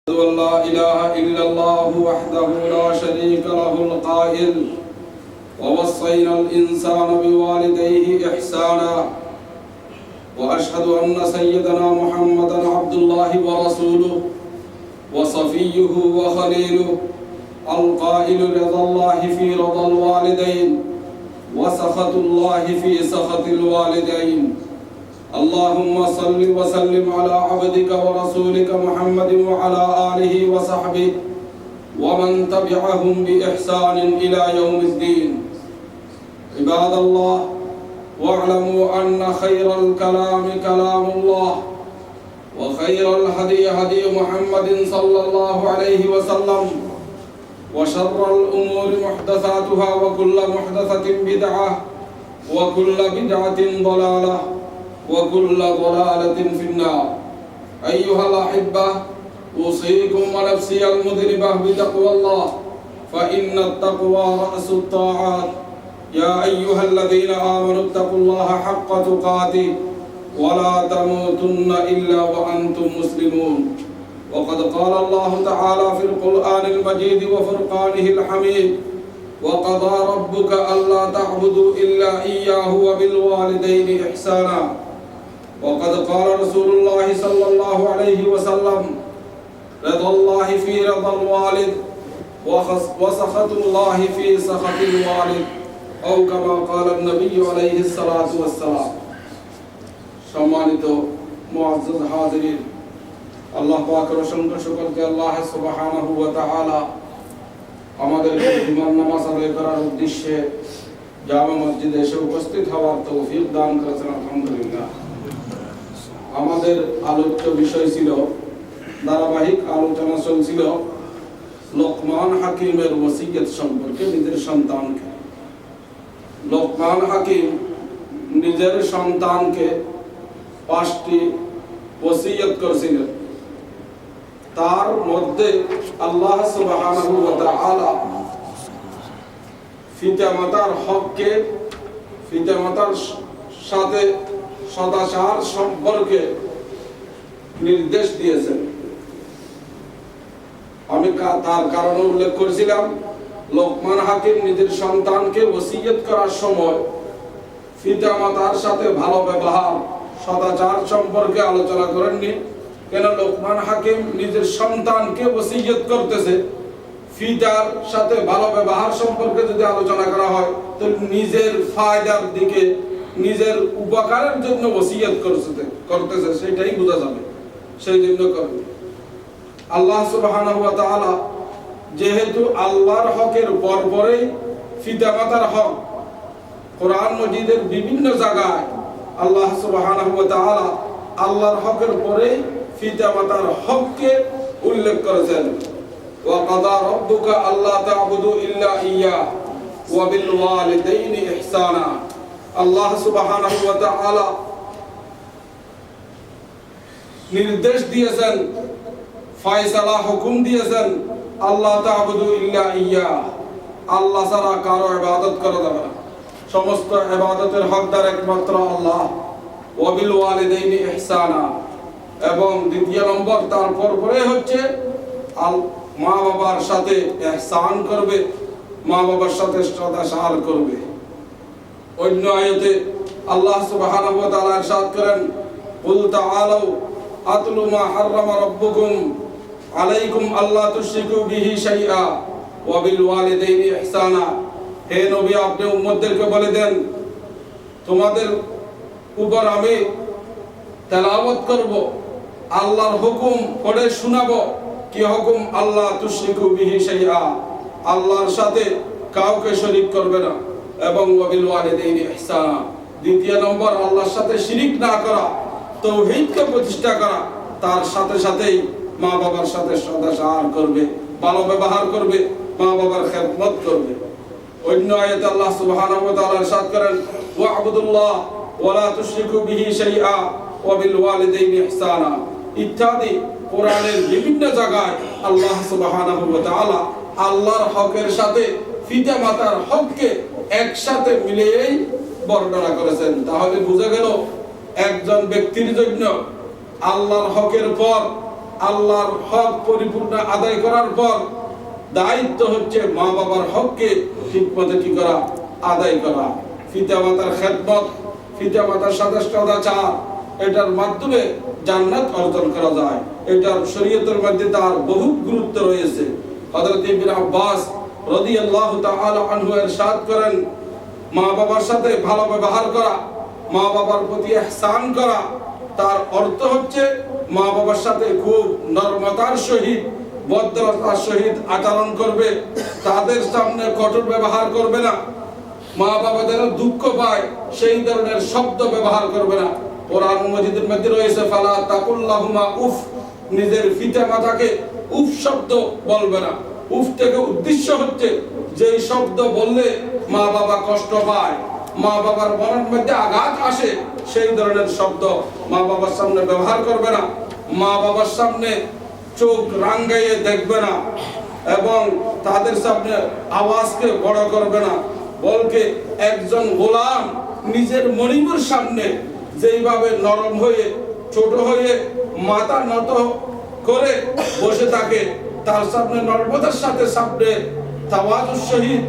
أشهد أن لا إله إلا الله وحده لا شريك له القائل ووصينا الإنسان بوالديه إحسانا وأشهد أن سيدنا محمدا عبد الله ورسوله وصفيه وخليله القائل رضا الله في رضا الوالدين وسخط الله في سخط الوالدين. اللهم صل وسلم على عبدك ورسولك محمد وعلى آله وصحبه ومن تبعهم بإحسان إلى يوم الدين. عباد الله، واعلموا أن خير الكلام كلام الله وخير الهدي هدي محمد صلى الله عليه وسلم وشر الأمور محدثاتها وكل محدثة بدعة وكل بدعة ضلالة وكل ضلالة في النار. أيها الأحبة، أوصيكم ونفسي المذنبة بتقوى الله، فإن التقوى رأس الطاعات. يا أيها الذين آمنوا اتقوا الله حق تقاته ولا تموتن إلا وأنتم مسلمون. وقد قال الله تعالى في القرآن المجيد وفرقانه الحميد: وقضى ربك ألا تعبدوا إلا إياه وبالوالدين إحسانا. وقد قال رسول الله صلى الله عليه وسلم: رضا الله في رضا الوالد وسخط الله في سخط الوالد، أو كما قال النبي عليه الصلاة والسلام. সম্মানিত মুআজ্জাজ হাজিরিন, আল্লাহ পাকের অসংখ্য শুকর যে আল্লাহ সুবহানাহু ওয়া তাআলা আমাদের ঈমান নামাজ আদায় করার উদ্দেশ্যে জামে মসজিদে এসে উপস্থিত হওয়ার তৌফিক দান করেছেন। আলহামদুলিল্লাহ। আমাদের আলোচ্য বিষয় ছিল, ধারাবাহিক আলোচনা চলছিল লোকমান হাকিমের ওসিয়ত সম্পর্কে নিজের সন্তানকে। লোকমান হাকিম নিজের সন্তানকে 5টি ওসিয়ত করেছিলেন। তার মধ্যে আল্লাহ সুবহানাহু ওয়া তাআলা পিতামাতার হককে, পিতামাতার সাথে সদাচার সম্পর্কে নির্দেশ দিয়েছেন। আমি তার কারণ উল্লেখ করেছিলাম, লোকমান হাকিম নিজের সন্তানকে ওসিয়ত করার সময় পিতামাতার সাথে ভালো ব্যবহার, সদাচার সম্পর্কে আলোচনা করেননি। কেন? লোকমান হাকিম নিজের সন্তানকে ওসিয়ত করতেছে, পিতার সাথে ভালো ব্যবহার সম্পর্কে যদি আলোচনা করা হয় তো নিজের ফায়দার দিকে, নিজের উপকারের জন্য ওসিয়ত করতেছে, সেটাই বোঝা যাবে। সেই জন্য করবে। আল্লাহ সুবহানাহু ওয়া তাআলা যেহেতু আল্লাহর হকের পরপরেই পিতামাতার হক, কোরআন মজিদের বিভিন্ন জায়গায় আল্লাহ সুবহানাহু ওয়া তাআলা আল্লাহর হকের পরেই পিতামাতার হককে উল্লেখ করেছেন। ওয়া কাদা রাব্বুকা আল্লা তা'বুদু ইল্লা ইয়্যা ওয়া বিল ওয়ালিদাইনি ইহসানা। আল্লাহ সুবহানাহু ওয়া তাআলা নির্দেশ দিয়েছেন, ফয়সালা হুকুম দিয়েছেন, আল্লাহ তা'বুদু ইল্লা ইয়্যা, আল্লাহ ছাড়া কারো ইবাদত করা যাবে না। সমস্ত ইবাদতের হকদার একমাত্র আল্লাহ। ওয়া বিল ওয়ালিদাইনি ইহসানা, এবং দ্বিতীয় নম্বর তারপর পরে হচ্ছে মা বাবার সাথে ইহসান করবে, মা বাবার সাথে সদাচার করবে। অন্য আয়াতে আল্লাহ সুবহানাহু ওয়া তাআলা ইরশাদ করেন: কুল তাআলাউ আতলু মা হাররামা রাব্বুকুম আলাইকুম আল্লা তুশরিকু বিহি শাইআ ওয়া বিল ওয়ালিদাইনি ইহসানা। হে নবী, আপনি উম্মতদেরকে বলে দেন, তোমাদের উপর আমি তেলাওয়াত করব, আল্লাহর হুকুম পড়ে শোনাবো। কি হুকুম? আল্লাহ তুশরিকু বিহি শাইআ, আল্লাহর সাথে কাউকে শরীক করবে না, এবং ওয়া বিল ওয়ালিদাইনি ইহসানা, দ্বিতীয় নম্বর আল্লাহর সাথে শিরিক না করা, তাওহীদকে প্রতিষ্ঠা করা, তার সাথে সাথেই মা বাবার সাথে সদাচার করবে, ভালো ব্যবহার করবে, মা বাবার খেদমত করবে। অন্য আয়াতে আল্লাহ সুবহানাহু ওয়া তাআলা ইরশাদ করেন: ওয়া'বুদুল্লাহ ওয়া লা তুশরিকু বিহি শাইআ ওয়া বিল ওয়ালিদাইনি ইহসানা ইত্যাদি কোরআনের বিভিন্ন জায়গায় আল্লাহ সুবহানাহু ওয়া তাআলা আল্লাহর হকের সাথে পিতামাতার হককে একসাথে মিলিয়েই বর্ণনা করেছেন। তাহলে বুঝা গেল, একজন ব্যক্তির জন্য আল্লাহর হকের পর আল্লাহর হক পরিপূর্ণ আদায় করার পর দায়িত্ব হচ্ছে মা বাবার হককে ঠিকমতো কি করা, আদায় করা। পিতামাতার খেদমত, পিতামাতার সাথে সদাচার, এটার মাধ্যমে জান্নাত অর্জন করা যায়। এটার শরীয়তের মধ্যে তার বহু গুরুত্ব রয়েছে। হযরত ইবনে আব্বাস রাদিয়াল্লাহু তাআলা আনহু ইরশাদ করেন, মা বাবার সাথে ভালো ব্যবহার করা, মা বাবার প্রতি ইহসান করা, তার অর্থ হচ্ছে মা বাবার সাথে খুব নরমতার সহিত, ভদ্রতার সহিত আচরণ করবে, তাদের সামনে কঠোর ব্যবহার করবে না, মা বাবা যেন দুঃখ পায় সেই ধরনের শব্দ ব্যবহার করবে না। কোরআন মাজিদের মধ্যে রয়েছে ফালা তাকুল্লাহুমা উফ, নিজের পিতা মাতাকে উফ শব্দ বলবে না। উফ থেকে উদ্দেশ্য হচ্ছে যেই শব্দ বললে মা বাবা কষ্ট পায়, মা বাবার মনের মধ্যে আঘাত আসে, সেই ধরনের শব্দ মা বাবার সামনে ব্যবহার করবে না। মা বাবার সামনে চোখ রাঙ্গাইয়ে দেখবে না এবং তাদের সামনে আওয়াজকে বড় করবে না, বলকে একজন গোলাম নিজের মনিবুর সামনে যেইভাবে নরম হয়ে, ছোট হয়ে, মাথা নত করে বসে থাকে, তার সামনে নরমতার সাথে সামনে তাওয়াজুর সহিত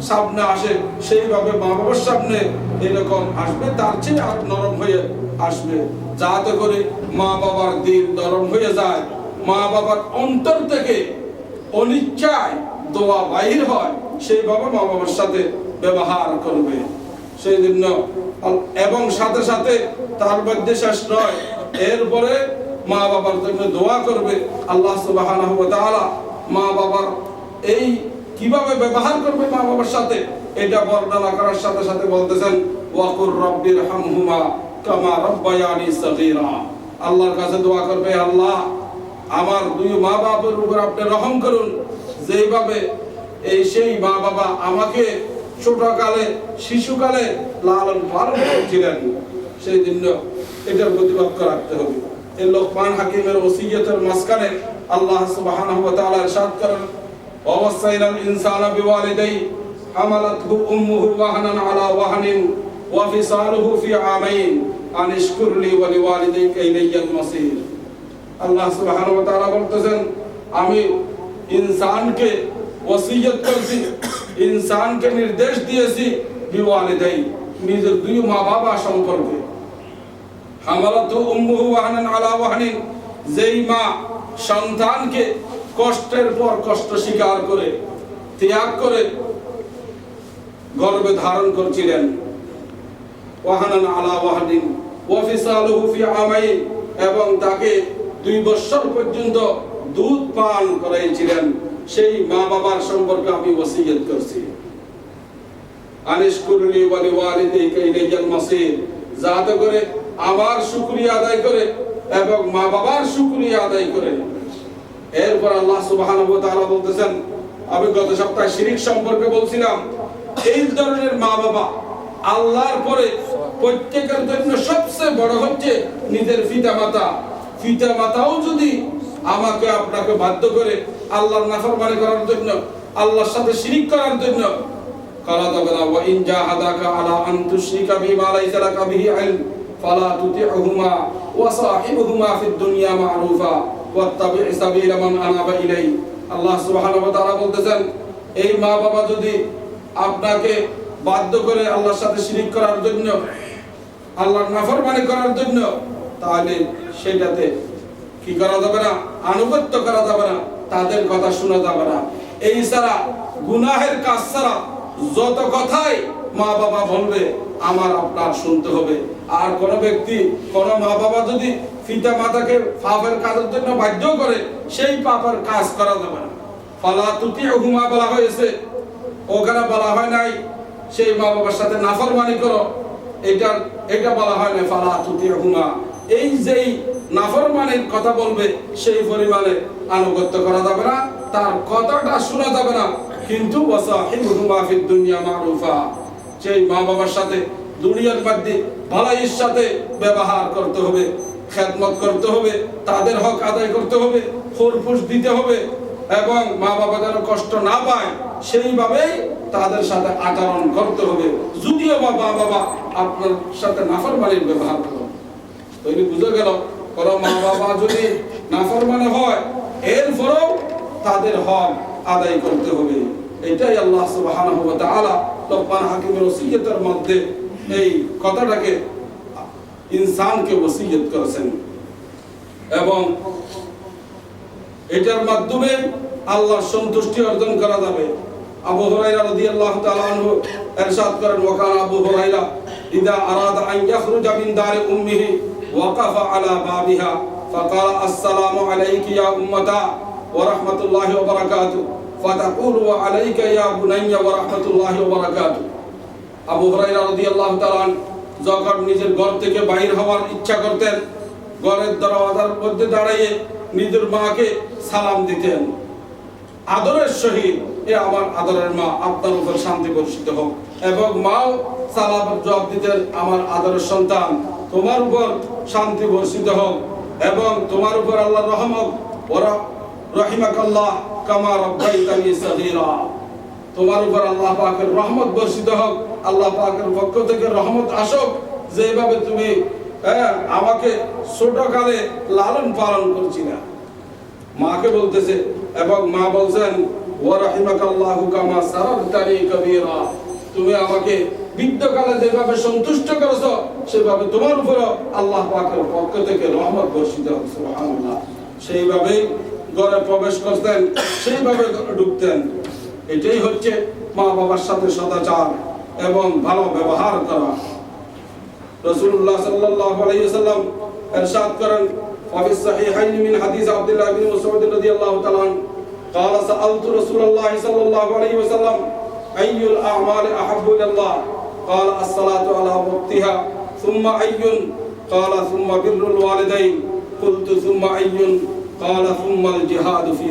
সামনে আসে, সেইভাবে মা বাবার সামনে এরকম আসবে, তার চেয়ে আর নরম হয়ে আসবে, যাতে করে মা বাবার দিল নরম হয়ে যায়, মা বাবার অন্তর থেকে অনিচ্ছায় দোয়া বাহির হয়, সেইভাবে মা বাবার সাথে ব্যবহার করবে। সেই জন্য এবং সাথে সাথে তার মধ্যে শেষ নয়, এরপরে মা বাবার জন্য দোয়া করবে। আল্লাহ সুবহানাহু ওয়া তাআলা মা বাবার এই কিভাবে ব্যবহার করবে মা বাবার সাথে, এটা বর্ণনা করার সাথে সাথে বলতেছেন ওয়াকুর রাব্বিরহামহুমা কামা রাব্বায়ানি সগীরা। আল্লাহর কাছে দোয়া করবে, আল্লাহ আমার দুই মা বাবার উপর আপনি রহম করুন, যেভাবে এই সেই মা বাবা আমাকে ছোটকালে, শিশুকালে লালন পালন করেছিলেন, সেই জন্য এটার প্রতি লক্ষ্য রাখতে হবে। এই লোকমান হাকিমের ওসিয়তের মাঝখানে আল্লাহ সুবহানাহু ওয়া তাআলা ইরশাদ করেন, ওয়াসাইনাল ইনসানা বিওয়ালিদাই হামালাতহু উম্মুহু ওয়াহানান আলা ওয়াহানিন ওয়া ফিসালুহু ফি আমাইন আন ইশকুর লি ওয়া লিওয়ালিদাইকা ইলাইয়াল মাসির। আল্লাহ সুবহানাহু ওয়া তাআলা বলতেছেন, আমি ইনসানকে ওসিয়ত করেছি, ইনসানকে নির্দেশ দিয়েছি বিওয়ালিদাই, নিজের দুই মা বাবা সম্পর্কে। হামালাতহু উম্মুহু ওয়াহানান আলা ওয়াহানিন, যেই মা সন্তানকে কষ্টের পর কষ্ট স্বীকার করে, ত্যাগ করে গর্ভে ধারণ করছিলেন, ওয়াহানান আলা ওয়াহানিন ওয়া ফিসালুহু ফি আমাইন, এবং তাকে 2 বছর পর্যন্ত দুধ পান করাইছিলেন, সেই মা বাবার সম্পর্কে আমি ওসিয়ত করছি। আনিশকুরলি ওয়া লিওয়ালিদাইকা ইলাইয়াল মাসির, যাতে করে আমার শুকরিয়া আদায় করে এবং মা বাবার শুকরিয়া আদায় করে। এরপর আল্লাহ সুবহানাহু ওয়া তাআলা বলতেছেন, আমি গত সপ্তাহে শিরক সম্পর্কে বলছিলাম, এই ধরনের মা বাবা আল্লাহর পরে প্রত্যেকের জন্য সবচেয়ে বড় হচ্ছে নিজের পিতামাতা। পিতামাতাও যদি আমাকে আপনাকে বাধ্য করে আল্লাহর নাফরমানি করার জন্য, আল্লাহর সাথে শিরক করার জন্য, কালা যাবে না। ওয়া ইন জাহাদাকা আলা আন তুশরিকা বিমা লাইসা লাকা বিহি ইলম ফালা তুতি'হুমা ওয়া সাহিবহুমা ফিদ দুনিয়া মা'রুফা ওয়াত্তাবি' সাবিলা মান আনাবা ইলাই। আল্লাহ সুবহানাহু ওয়া তাআলা বলতেছেন, এই মা বাবা যদি আপনাকে বাধ্য করে আল্লাহর সাথে শিরক করার জন্য, আল্লাহর নাফরমানি করার জন্য, তাহলে সেটাতে কি করা যাবে না, আনুগত্য করা যাবে না, তাদের কথা শোনা যাবে না। এই ছাড়া গুনাহের কাজ ছাড়া যত কথাই মা বাবা বলবে আমার আপনার শুনতে হবে। আর কোন ব্যক্তি, কোন মা বাবা যদি পিতা মাতাকে পাপের কাজের জন্য বাধ্য করে, সেই পাপের কাজ করা যাবে না। ফালা তুতি'হুমা বলা হয়েছে, ওখানে বলা হয় নাই সেই মা বাবার সাথে নাফরমানি করো, এটা বলা হয় না ফালা তুতি'হুমা। এই যেই নাফরমানির কথা বলবে সেই পরিমাণে আনুগত্য করা যাবে না, তার কথাটা শোনা যাবে না। কিন্তু ওয়াসাহিবহুমা ফিদ দুনিয়া মা'রুফা, সেই মা বাবার সাথে দুনিয়ার মধ্যে ভালোর সাথে ব্যবহার করতে হবে, খেদমত করতে হবে, তাদের হক আদায় করতে হবে, ফুরফুস দিতে হবে, এবং মা বাবা যেন কষ্ট না পায় সেইভাবেই তাদের সাথে আচরণ করতে হবে। যদিও মা বাবা আপনার সাথে নাফরমানির ব্যবহার করে, তৈরি বুঝে গেল। কোন মা বাবা যদি নাফরমানি হয়, এরপরেও তাদের হক আদায় করতে হবে। এটাই আল্লাহ সুবহানাহু ওয়া তাআলা লোকমান হাকিমের ওসিয়তের মধ্যে এই কথাটাকে ইনসানকে ওসিয়ত করেছেন, এবং এটার মাধ্যমে আল্লাহর সন্তুষ্টি অর্জন করা যাবে। আবু হুরায়রা রাদিয়াল্লাহু তাআলা আনহু ইরশাদ করেন, ওয়াকানা আবু হুরায়রা ইযা আরাদা আন ইয়াখরুজা মিন দারি উম্মিহি ওয়াকাফা আলা বাবিহা ফাকালা আসসালামু আলাইকা ইয়া উম্মাতা ওয়া রাহমাতুল্লাহি ওয়া বারাকাতুহু ফাতাকুলু ওয়া আলাইকা ইয়া বুনাইয়া ওয়া রাহমাতুল্লাহি ওয়া বারাকাতুহু। আবু হুরায়রা রাদিয়াল্লাহু তাআলা যখন নিজের ঘর থেকে বাইর হওয়ার ইচ্ছা করতেন, ঘরের দরওয়াজার মধ্যে দাঁড়িয়ে নিজের মাকে সালাম দিতেন আদরের সহিত, এ আমার আদরের মা, আপনার উপর শান্তি বর্ষিত হোক, এবং মাও সালামের জবাব দিতেন, আমার আদরের সন্তান, তোমার উপর শান্তি বর্ষিত হোক এবং তোমার উপর আল্লাহর রহমত ওয়া রাহিমাকাল্লাহ কামা রাব্বাইতানি সগীরা, তোমার উপর আল্লাহ পাকের রহমত বর্ষিত হোক, আল্লাহ পাকের পক্ষ থেকে রহমত আসুক, যেভাবে তুমি আমাকে ছোটকালে লালন পালন করছিলা। মাকে বলতেছে, এবং মা বলছেন ওয়া রাহিমাকাল্লাহু কামা সারারতানি কবীরা, তুমি আমাকে বৃদ্ধকালে যেভাবে সন্তুষ্ট করেছো সেভাবে তোমার উপর আল্লাহ পাকের পক্ষ থেকে রহমত বর্ষিত হোক। সুবহানাল্লাহ। সেইভাবেই ঘরে প্রবেশ করতেন, সেইভাবে ঢুকতেন। এটাই হচ্ছে মা বাবার সাথে সদাচার এবং ভালো ব্যবহার করা। রাসূলুল্লাহ সাল্লাল্লাহু আলাইহি ওয়াসাল্লাম ইরশাদ করেন, وفي الصحيحين من حديث عبد الله بن مسعود رضي الله تعالى عنه قال سألت رسول الله صلى الله عليه وسلم أي الأعمال أحب إلى الله قال الصلاة على وقتها ثم أي قال ثم بر الوالدين قلت ثم أي قال ثم الجهاد في